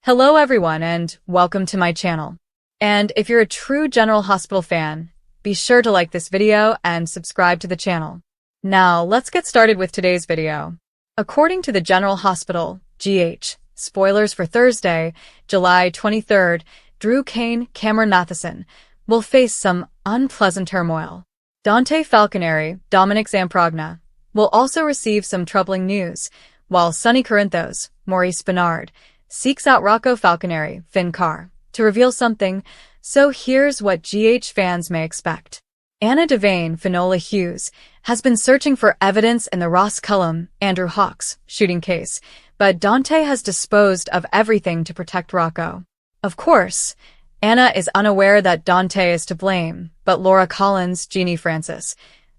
Hello everyone and welcome to my channel. And if you're a true General Hospital fan, be sure to like this video and subscribe to the channel. Now let's get started with today's video. According to the General Hospital, GH, spoilers for Thursday, July 23rd, Drew Cain, Cameron Matheson, will face some unpleasant turmoil. Dante Falconeri, Dominic Zamprogna, will also receive some troubling news, while Sonny Corinthos, Maurice Bernard, seeks out Rocco Falconeri, Finn Carr, to reveal something, so here's what GH fans may expect. Anna Devane, Finola Hughes, has been searching for evidence in the Ross Cullum, Andrew Hawks, shooting case, but Dante has disposed of everything to protect Rocco. Of course, Anna is unaware that Dante is to blame, but Laura Collins, Jeannie Francis,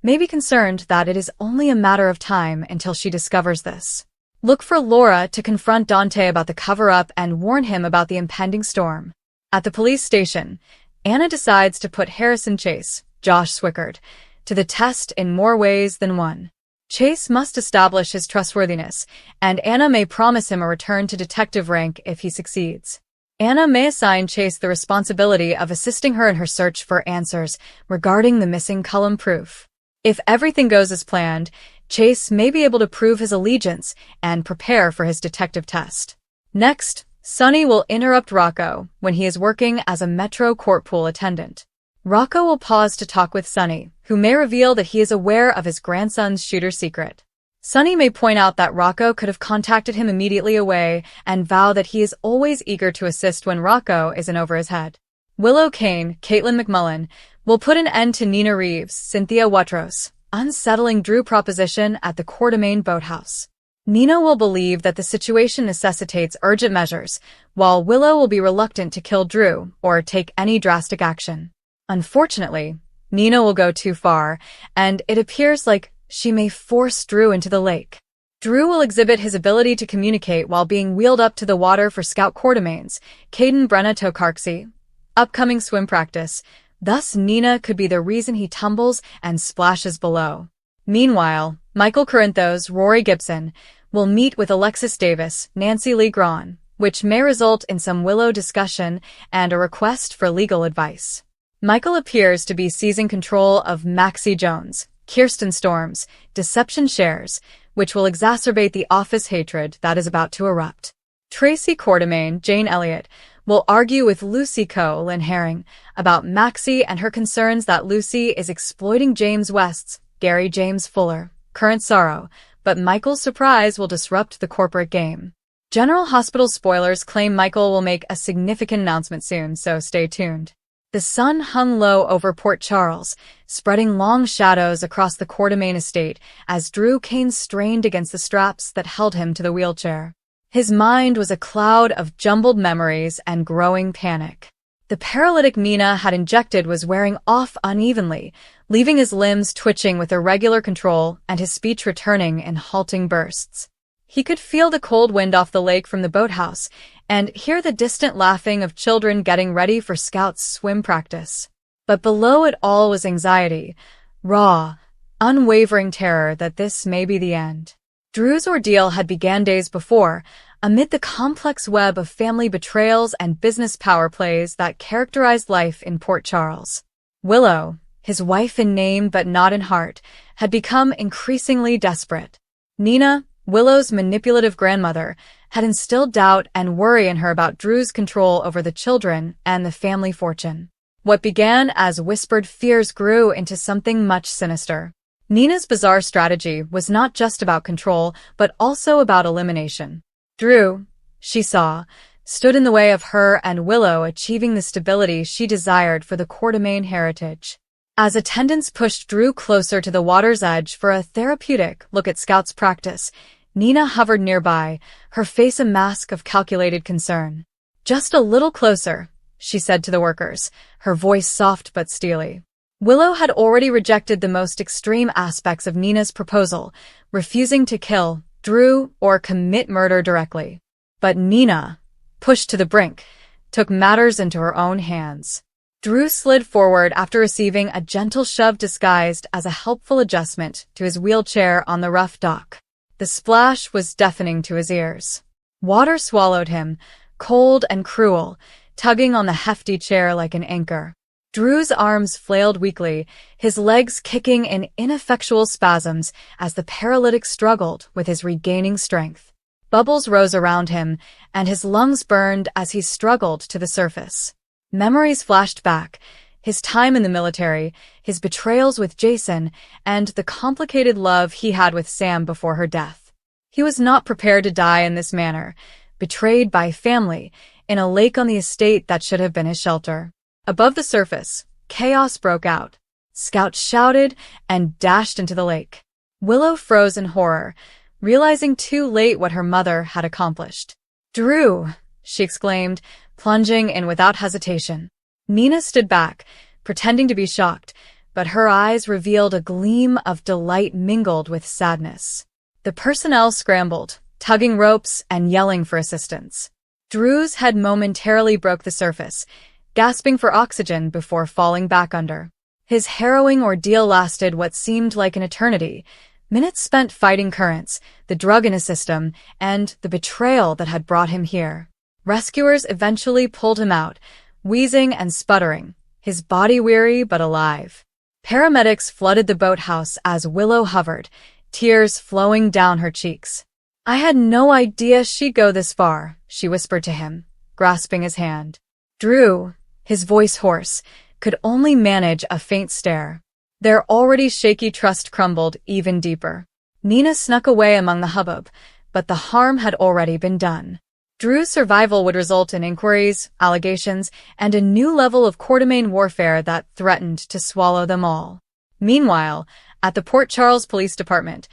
may be concerned that it is only a matter of time until she discovers this. Look for Laura to confront Dante about the cover-up and warn him about the impending storm. At the police station, Anna decides to put Harrison Chase, Josh Swickard, to the test in more ways than one. Chase must establish his trustworthiness, and Anna may promise him a return to detective rank if he succeeds. Anna may assign Chase the responsibility of assisting her in her search for answers regarding the missing Cullum proof. If everything goes as planned, Chase may be able to prove his allegiance and prepare for his detective test. Next, Sonny will interrupt Rocco when he is working as a Metro court pool attendant. Rocco will pause to talk with Sonny, who may reveal that he is aware of his grandson's shooter secret. Sonny may point out that Rocco could have contacted him immediately away and vow that he is always eager to assist when Rocco is in over his head. Willow Cain, Caitlin McMullen, will put an end to Nina Reeves, Cynthia Watros, unsettling Drew proposition at the Coeur d'Alene boathouse. Nina will believe that the situation necessitates urgent measures, while Willow will be reluctant to kill Drew or take any drastic action. Unfortunately, Nina will go too far, and it appears like she may force Drew into the lake. Drew will exhibit his ability to communicate while being wheeled up to the water for Scout Coeur d'Alene's, Caden Brenna Tokarczy, upcoming swim practice. Thus, Nina could be the reason he tumbles and splashes below. Meanwhile, Michael Corinthos, Rory Gibson, will meet with Alexis Davis, Nancy Lee Grahn, which may result in some Willow discussion and a request for legal advice. Michael appears to be seizing control of Maxie Jones, Kirsten Storms, Deception shares, which will exacerbate the office hatred that is about to erupt. Tracy Quartermain, Jane Elliott, will argue with Lucy Lynn Herring about Maxie and her concerns that Lucy is exploiting James West's, Gary James Fuller, current sorrow, but Michael's surprise will disrupt the corporate game. General Hospital spoilers claim Michael will make a significant announcement soon, so stay tuned. The sun hung low over Port Charles, spreading long shadows across the Coeur d'Alene estate as Drew Cain strained against the straps that held him to the wheelchair. His mind was a cloud of jumbled memories and growing panic. The paralytic Nina had injected was wearing off unevenly, leaving his limbs twitching with irregular control and his speech returning in halting bursts. He could feel the cold wind off the lake from the boathouse and hear the distant laughing of children getting ready for Scouts' swim practice. But below it all was anxiety, raw, unwavering terror that this may be the end. Drew's ordeal had began days before, amid the complex web of family betrayals and business power plays that characterized life in Port Charles. Willow, his wife in name but not in heart, had become increasingly desperate. Nina, Willow's manipulative grandmother, had instilled doubt and worry in her about Drew's control over the children and the family fortune. What began as whispered fears grew into something much sinister. Nina's bizarre strategy was not just about control, but also about elimination. Drew, she saw, stood in the way of her and Willow achieving the stability she desired for the Coeur d'Alene heritage. As attendants pushed Drew closer to the water's edge for a therapeutic look at Scouts' practice, Nina hovered nearby, her face a mask of calculated concern. "Just a little closer," she said to the workers, her voice soft but steely. Willow had already rejected the most extreme aspects of Nina's proposal, refusing to kill Drew or commit murder directly. But Nina, pushed to the brink, took matters into her own hands. Drew slid forward after receiving a gentle shove disguised as a helpful adjustment to his wheelchair on the rough dock. The splash was deafening to his ears. Water swallowed him, cold and cruel, tugging on the hefty chair like an anchor. Drew's arms flailed weakly, his legs kicking in ineffectual spasms as the paralytic struggled with his regaining strength. Bubbles rose around him, and his lungs burned as he struggled to the surface. Memories flashed back, his time in the military, his betrayals with Jason, and the complicated love he had with Sam before her death. He was not prepared to die in this manner, betrayed by family, in a lake on the estate that should have been his shelter. Above the surface, chaos broke out. Scouts shouted and dashed into the lake. Willow froze in horror, realizing too late what her mother had accomplished. "Drew!" she exclaimed, plunging in without hesitation. Nina stood back, pretending to be shocked, but her eyes revealed a gleam of delight mingled with sadness. The personnel scrambled, tugging ropes and yelling for assistance. Drew's head momentarily broke the surface, gasping for oxygen before falling back under. His harrowing ordeal lasted what seemed like an eternity, minutes spent fighting currents, the drug in his system, and the betrayal that had brought him here. Rescuers eventually pulled him out, wheezing and sputtering, his body weary but alive. Paramedics flooded the boathouse as Willow hovered, tears flowing down her cheeks. "I had no idea she'd go this far," she whispered to him, grasping his hand. Drew, his voice hoarse, could only manage a faint stare. Their already shaky trust crumbled even deeper. Nina snuck away among the hubbub, but the harm had already been done. Drew's survival would result in inquiries, allegations, and a new level of court-domain warfare that threatened to swallow them all. Meanwhile, at the Port Charles Police Department,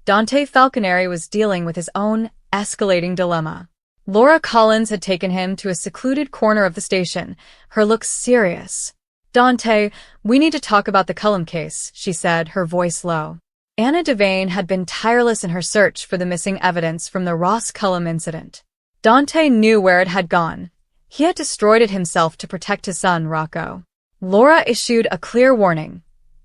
Dante Falconeri was dealing with his own escalating dilemma. Laura Collins had taken him to a secluded corner of the station, her look serious. "Dante, we need to talk about the Cullum case," she said, her voice low. Anna Devane had been tireless in her search for the missing evidence from the Ross Cullum incident. Dante knew where it had gone. He had destroyed it himself to protect his son, Rocco. Laura issued a clear warning.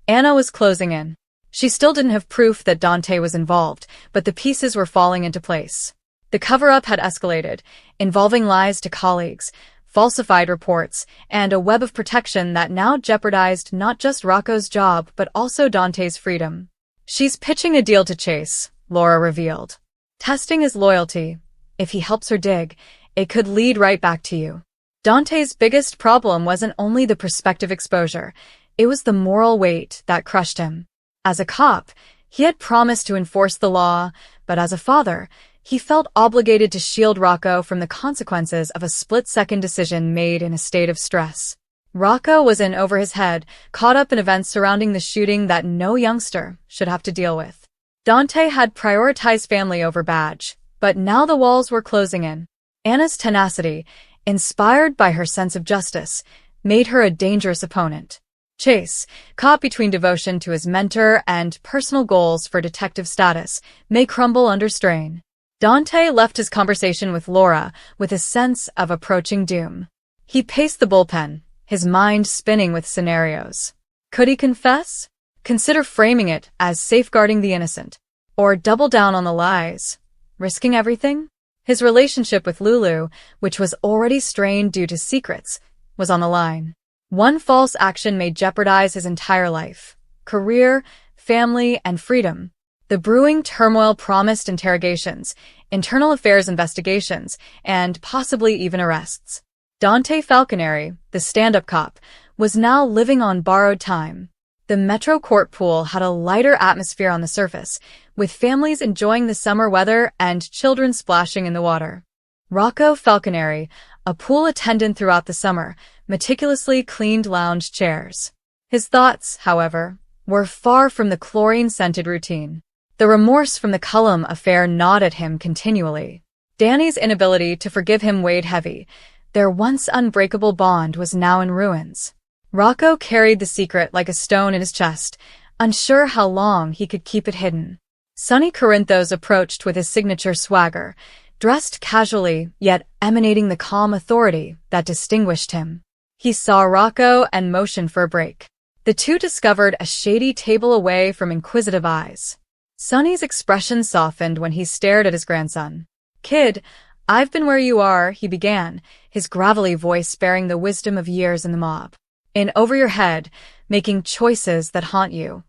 Anna was closing in. She still didn't have proof that Dante was involved, but the pieces were falling into place. The cover-up had escalated, involving lies to colleagues, falsified reports, and a web of protection that now jeopardized not just Rocco's job but also Dante's freedom. "She's pitching a deal to Chase," Laura revealed. "Testing his loyalty. If he helps her dig, it could lead right back to you." Dante's biggest problem wasn't only the prospective exposure, it was the moral weight that crushed him. As a cop, he had promised to enforce the law, but as a father, he felt obligated to shield Rocco from the consequences of a split-second decision made in a state of stress. Rocco was in over his head, caught up in events surrounding the shooting that no youngster should have to deal with. Dante had prioritized family over badge, but now the walls were closing in. Anna's tenacity, inspired by her sense of justice, made her a dangerous opponent. Chase, caught between devotion to his mentor and personal goals for detective status, may crumble under strain. Dante left his conversation with Laura with a sense of approaching doom. He paced the bullpen, his mind spinning with scenarios. Could he confess? Consider framing it as safeguarding the innocent. Or double down on the lies, risking everything? His relationship with Lulu, which was already strained due to secrets, was on the line. One false action may jeopardize his entire life, career, family, and freedom. The brewing turmoil promised interrogations, internal affairs investigations, and possibly even arrests. Dante Falconeri, the stand-up cop, was now living on borrowed time. The Metro Court pool had a lighter atmosphere on the surface, with families enjoying the summer weather and children splashing in the water. Rocco Falconeri, a pool attendant throughout the summer, meticulously cleaned lounge chairs. His thoughts, however, were far from the chlorine-scented routine. The remorse from the Cullum affair gnawed at him continually. Danny's inability to forgive him weighed heavy. Their once unbreakable bond was now in ruins. Rocco carried the secret like a stone in his chest, unsure how long he could keep it hidden. Sonny Corinthos approached with his signature swagger, dressed casually yet emanating the calm authority that distinguished him. He saw Rocco and motioned for a break. The two discovered a shady table away from inquisitive eyes. Sonny's expression softened when he stared at his grandson. "Kid, I've been where you are, he began, his gravelly voice bearing the wisdom of years in the mob. In over your head, making choices that haunt you.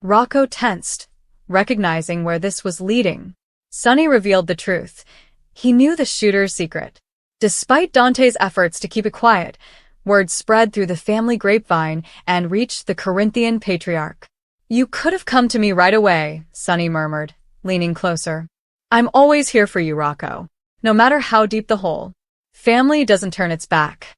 Rocco tensed, recognizing where this was leading. Sonny revealed the truth. He knew the shooter's secret. Despite Dante's efforts to keep it quiet, word spread through the family grapevine and reached the Corinthian patriarch. You could have come to me right away, Sonny murmured, leaning closer. I'm always here for you, Rocco. No matter how deep the hole. Family doesn't turn its back.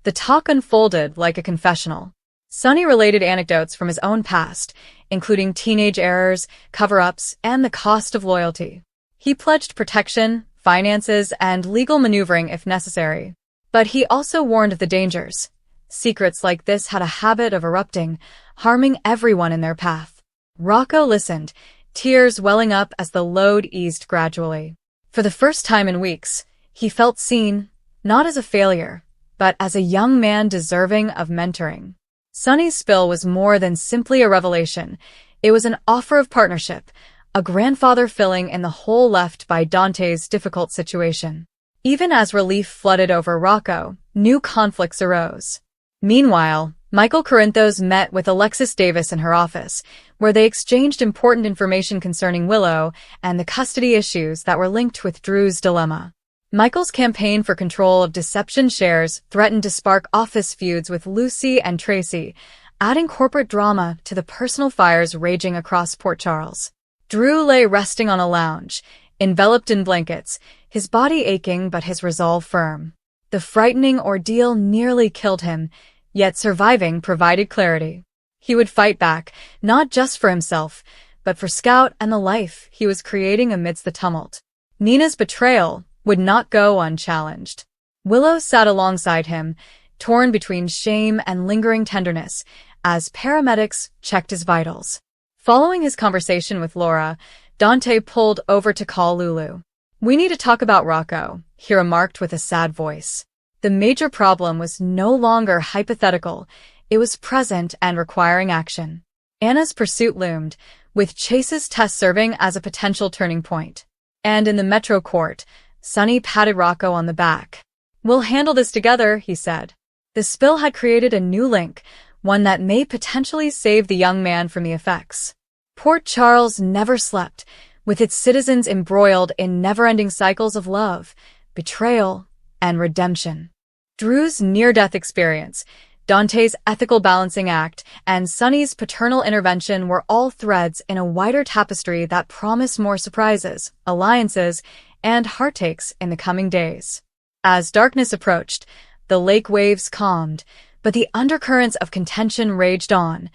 The talk unfolded like a confessional. Sonny related anecdotes from his own past, including teenage errors, cover-ups, and the cost of loyalty. He pledged protection, finances, and legal maneuvering if necessary. But he also warned of the dangers. Secrets like this had a habit of erupting, harming everyone in their path. Rocco listened, tears welling up as the load eased gradually. For the first time in weeks, he felt seen, not as a failure, but as a young man deserving of mentoring. Sonny's spill was more than simply a revelation. It was an offer of partnership, a grandfather filling in the hole left by Dante's difficult situation. Even as relief flooded over Rocco, new conflicts arose. Meanwhile, Michael Corinthos met with Alexis Davis in her office, where they exchanged important information concerning Willow and the custody issues that were linked with Drew's dilemma. Michael's campaign for control of Deception shares threatened to spark office feuds with Lucy and Tracy, adding corporate drama to the personal fires raging across Port Charles. Drew lay resting on a lounge, enveloped in blankets, his body aching but his resolve firm. The frightening ordeal nearly killed him, yet surviving provided clarity. He would fight back, not just for himself, but for Scout and the life he was creating amidst the tumult. Nina's betrayal would not go unchallenged. Willow sat alongside him, torn between shame and lingering tenderness, as paramedics checked his vitals. Following his conversation with Laura, Dante pulled over to call Lulu. We need to talk about Rocco, he remarked with a sad voice. The major problem was no longer hypothetical, it was present and requiring action. Anna's pursuit loomed, with Chase's test serving as a potential turning point. And in the Metro Court, Sonny patted Rocco on the back. We'll handle this together, he said. The spill had created a new link, one that may potentially save the young man from the effects. Port Charles never slept, with its citizens embroiled in never-ending cycles of love, betrayal, and redemption. Drew's near-death experience, Dante's ethical balancing act, and Sonny's paternal intervention were all threads in a wider tapestry that promised more surprises, alliances, and heartaches in the coming days. As darkness approached, the lake waves calmed, but the undercurrents of contention raged on,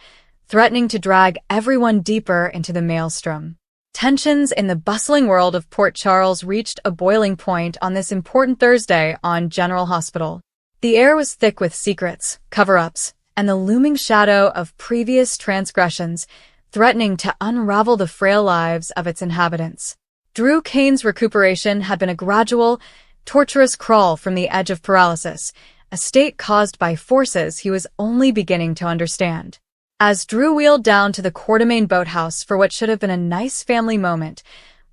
threatening to drag everyone deeper into the maelstrom. Tensions in the bustling world of Port Charles reached a boiling point on this important Thursday on General Hospital. The air was thick with secrets, cover-ups, and the looming shadow of previous transgressions, threatening to unravel the frail lives of its inhabitants. Drew Kane's recuperation had been a gradual, torturous crawl from the edge of paralysis, a state caused by forces he was only beginning to understand. As Drew wheeled down to the Quartermain boathouse for what should have been a nice family moment,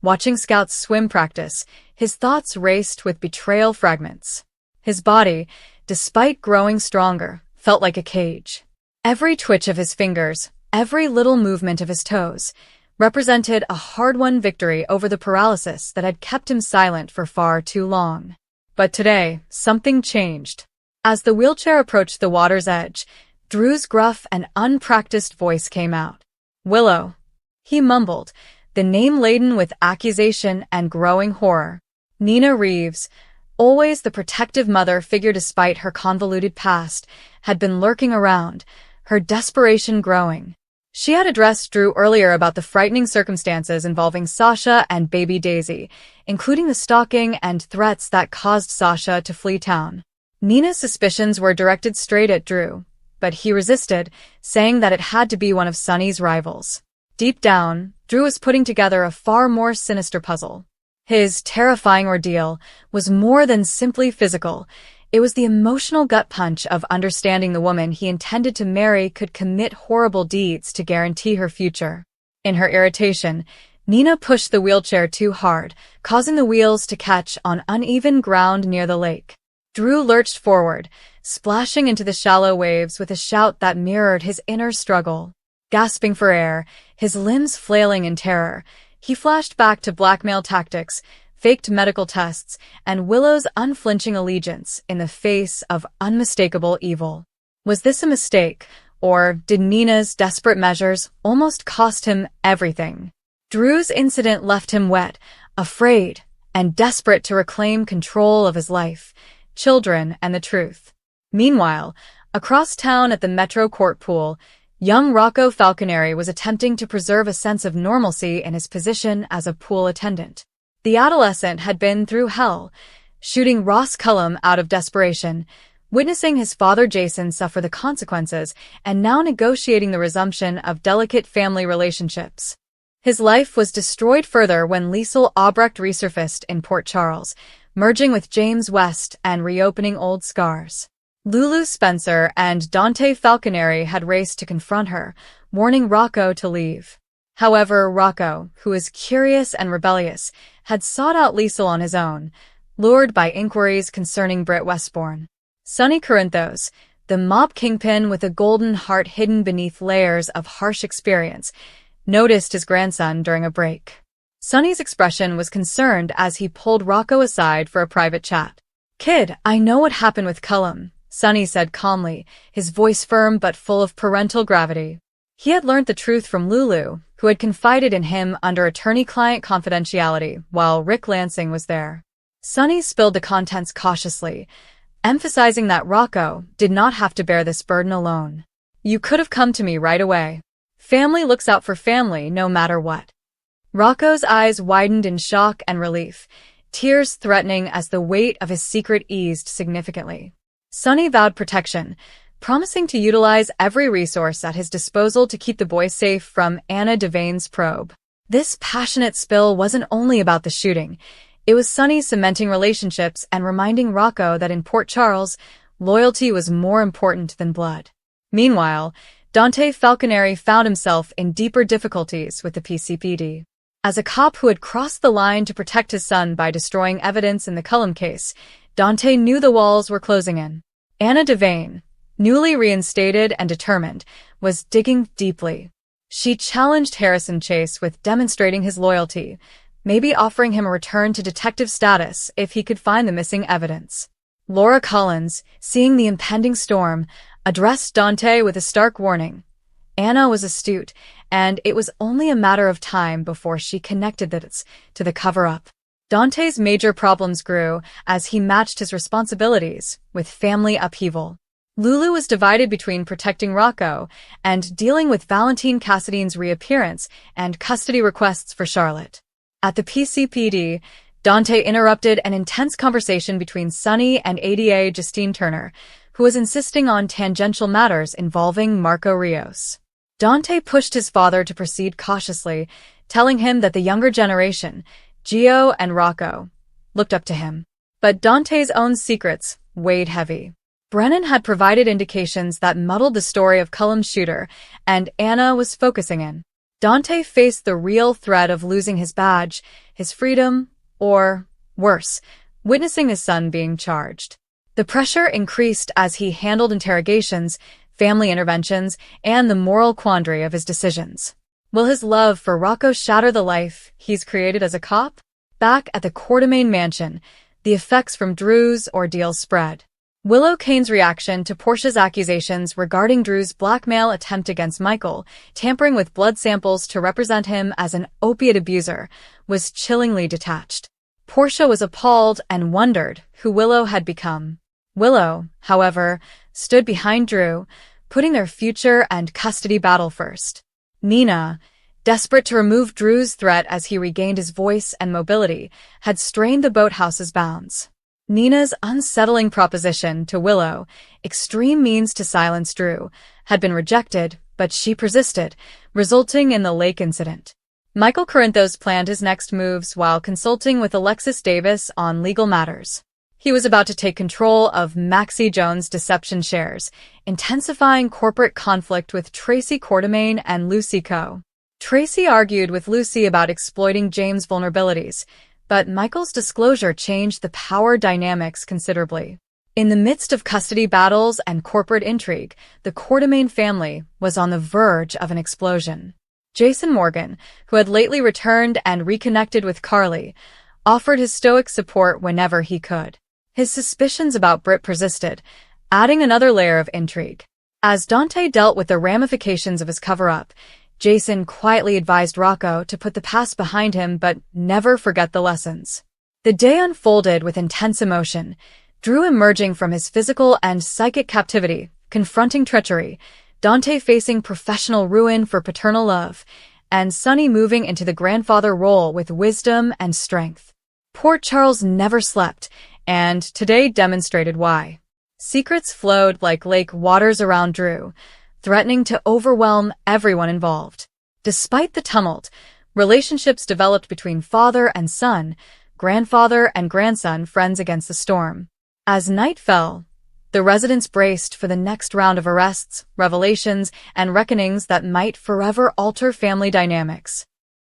watching Scout's swim practice, his thoughts raced with betrayal fragments. His body, despite growing stronger, felt like a cage. Every twitch of his fingers, every little movement of his toes, represented a hard-won victory over the paralysis that had kept him silent for far too long. But today, something changed. As the wheelchair approached the water's edge, Drew's gruff and unpracticed voice came out. Willow, he mumbled, the name laden with accusation and growing horror. Nina Reeves, always the protective mother figure despite her convoluted past, had been lurking around, her desperation growing. She had addressed Drew earlier about the frightening circumstances involving Sasha and baby Daisy, including the stalking and threats that caused Sasha to flee town. Nina's suspicions were directed straight at Drew, but he resisted, saying that it had to be one of Sonny's rivals. Deep down, Drew was putting together a far more sinister puzzle. His terrifying ordeal was more than simply physical. It was the emotional gut punch of understanding the woman he intended to marry could commit horrible deeds to guarantee her future. In her irritation, Nina pushed the wheelchair too hard, causing the wheels to catch on uneven ground near the lake. Drew lurched forward, splashing into the shallow waves with a shout that mirrored his inner struggle. Gasping for air, his limbs flailing in terror, he flashed back to blackmail tactics, faked medical tests, and Willow's unflinching allegiance in the face of unmistakable evil. Was this a mistake, or did Nina's desperate measures almost cost him everything? Drew's incident left him wet, afraid, and desperate to reclaim control of his life, children, and the truth. Meanwhile, across town at the Metro Court Pool, young Rocco Falconeri was attempting to preserve a sense of normalcy in his position as a pool attendant. The adolescent had been through hell, shooting Ross Cullum out of desperation, witnessing his father Jason suffer the consequences, and now negotiating the resumption of delicate family relationships. His life was destroyed further when Liesl Albrecht resurfaced in Port Charles, merging with James West and reopening old scars. Lulu Spencer and Dante Falconeri had raced to confront her, warning Rocco to leave. However, Rocco, who was curious and rebellious, had sought out Liesl on his own, lured by inquiries concerning Britt Westbourne. Sonny Corinthos, the mob kingpin with a golden heart hidden beneath layers of harsh experience, noticed his grandson during a break. Sonny's expression was concerned as he pulled Rocco aside for a private chat. "Kid, I know what happened with Cullum," Sonny said calmly, his voice firm but full of parental gravity. He had learned the truth from Lulu, who had confided in him under attorney-client confidentiality while Rick Lansing was there. Sonny spilled the contents cautiously, emphasizing that Rocco did not have to bear this burden alone. "You could have come to me right away. Family looks out for family no matter what." Rocco's eyes widened in shock and relief, tears threatening as the weight of his secret eased significantly. Sonny vowed protection, promising to utilize every resource at his disposal to keep the boy safe from Anna Devane's probe. This passionate spill wasn't only about the shooting. It was Sonny cementing relationships and reminding Rocco that in Port Charles, loyalty was more important than blood. Meanwhile, Dante Falconeri found himself in deeper difficulties with the PCPD. As a cop who had crossed the line to protect his son by destroying evidence in the Cullum case, Dante knew the walls were closing in. Anna Devane, newly reinstated and determined, was digging deeply. She challenged Harrison Chase with demonstrating his loyalty, maybe offering him a return to detective status if he could find the missing evidence. Laura Collins, seeing the impending storm, addressed Dante with a stark warning. Anna was astute, and it was only a matter of time before she connected the dots to the cover-up. Dante's major problems grew as he matched his responsibilities with family upheaval. Lulu was divided between protecting Rocco and dealing with Valentine Cassidy's reappearance and custody requests for Charlotte. At the PCPD, Dante interrupted an intense conversation between Sonny and ADA Justine Turner, who was insisting on tangential matters involving Marco Rios. Dante pushed his father to proceed cautiously, telling him that the younger generation, Gio and Rocco, looked up to him. But Dante's own secrets weighed heavy. Brennan had provided indications that muddled the story of Cullum's shooter, and Anna was focusing in. Dante faced the real threat of losing his badge, his freedom, or, worse, witnessing his son being charged. The pressure increased as he handled interrogations, family interventions, and the moral quandary of his decisions. Will his love for Rocco shatter the life he's created as a cop? Back at the Quartermain mansion, the effects from Drew's ordeal spread. Willow Kane's reaction to Portia's accusations regarding Drew's blackmail attempt against Michael, tampering with blood samples to represent him as an opiate abuser, was chillingly detached. Portia was appalled and wondered who Willow had become. Willow, however, stood behind Drew, putting their future and custody battle first. Nina, desperate to remove Drew's threat as he regained his voice and mobility, had strained the boathouse's bounds. Nina's unsettling proposition to Willow, extreme means to silence Drew, had been rejected, but she persisted, resulting in the lake incident. Michael Corinthos planned his next moves while consulting with Alexis Davis on legal matters. He was about to take control of Maxie Jones' deception shares, intensifying corporate conflict with Tracy Quartermain and Lucy Coe. Tracy argued with Lucy about exploiting James' vulnerabilities, but Michael's disclosure changed the power dynamics considerably. In the midst of custody battles and corporate intrigue, the Quartermain family was on the verge of an explosion. Jason Morgan, who had lately returned and reconnected with Carly, offered his stoic support whenever he could. His suspicions about Britt persisted, adding another layer of intrigue. As Dante dealt with the ramifications of his cover-up, Jason quietly advised Rocco to put the past behind him but never forget the lessons. The day unfolded with intense emotion, Drew emerging from his physical and psychic captivity, confronting treachery, Dante facing professional ruin for paternal love, and Sonny moving into the grandfather role with wisdom and strength. Port Charles never slept, and today demonstrated why. Secrets flowed like lake waters around Drew, threatening to overwhelm everyone involved. Despite the tumult, relationships developed between father and son, grandfather and grandson, friends against the storm. As night fell, the residents braced for the next round of arrests, revelations, and reckonings that might forever alter family dynamics.